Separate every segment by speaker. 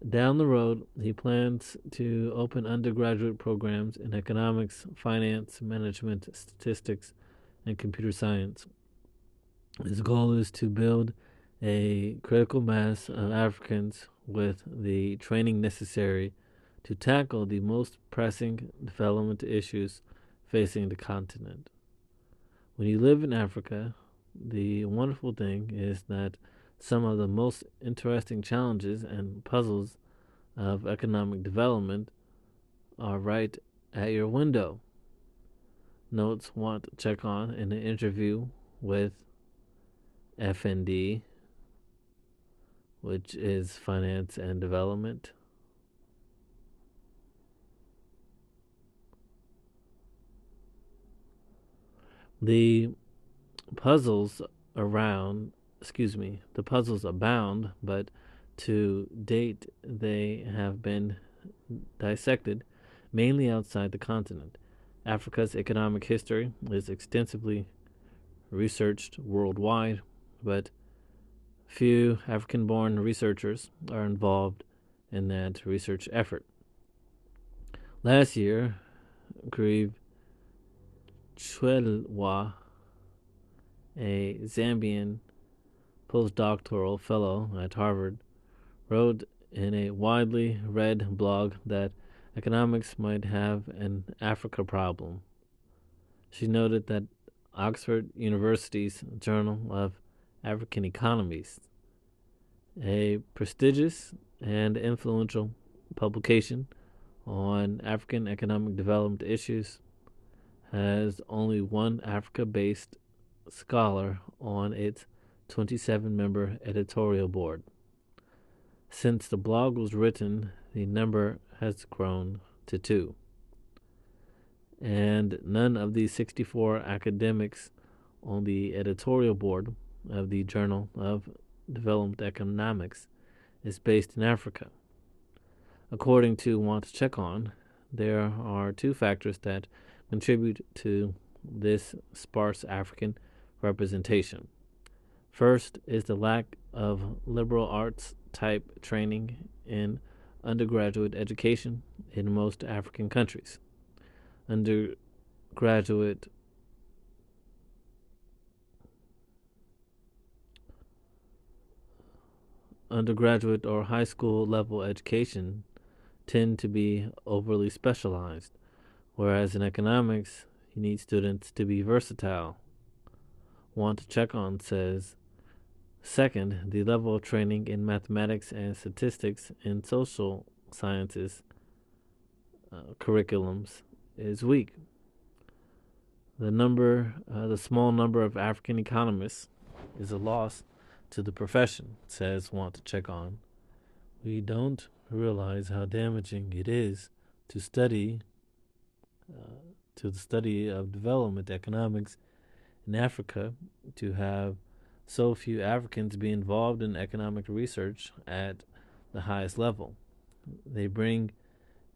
Speaker 1: Down the road, he plans to open undergraduate programs in economics, finance, management, statistics, and computer science. His goal is to build a critical mass of Africans with the training necessary to tackle the most pressing development issues facing the continent. When you live in Africa, the wonderful thing is that some of the most interesting challenges and puzzles of economic development are right at your window. Notes want to check on in an interview with FND, which is Finance and Development. The puzzles the puzzles abound, but to date they have been dissected mainly outside the continent. Africa's economic history is extensively researched worldwide, but few African born researchers are involved in that research effort. Last year, Grieve Chwelwa, a Zambian postdoctoral fellow at Harvard, wrote in a widely read blog that economics might have an Africa problem. She noted that Oxford University's Journal of African Economies, a prestigious and influential publication on African economic development issues, has only one Africa based scholar on its 27-member editorial board. Since the blog was written, the number has grown to 2. And none of the 64 academics on the editorial board of the Journal of Development Economics is based in Africa. According to Want to Check On, there are 2 factors that contribute to this sparse African representation. First is the lack of liberal arts type training in undergraduate education in most African countries. Undergraduate or high school level education tend to be overly specialized, whereas in economics, you need students to be versatile. Want to Check On says, second, the level of training in mathematics and statistics in social sciences curriculums is weak. The small number of African economists is a loss to the profession, says Want to Check On. We don't realize how damaging it is to the study of development economics in Africa to have so few Africans be involved in economic research at the highest level. They bring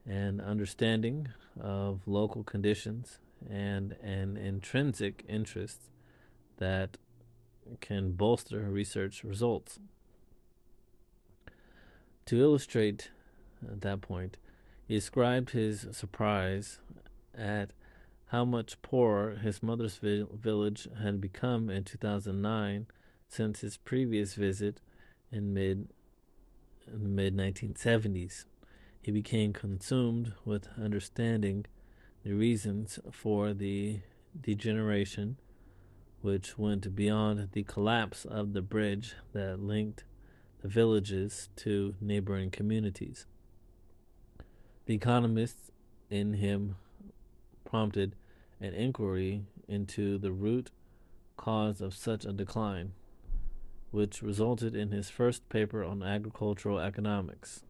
Speaker 1: an understanding of local conditions and an intrinsic interest that can bolster research results. To illustrate that point, he described his surprise at how much poorer his mother's village had become in 2009 since his previous visit in the mid 1970s. He became consumed with understanding the reasons for the degeneration, which went beyond the collapse of the bridge that linked the villages to neighboring communities. The economist in him prompted an inquiry into the root cause of such a decline, which resulted in his first paper on agricultural economics.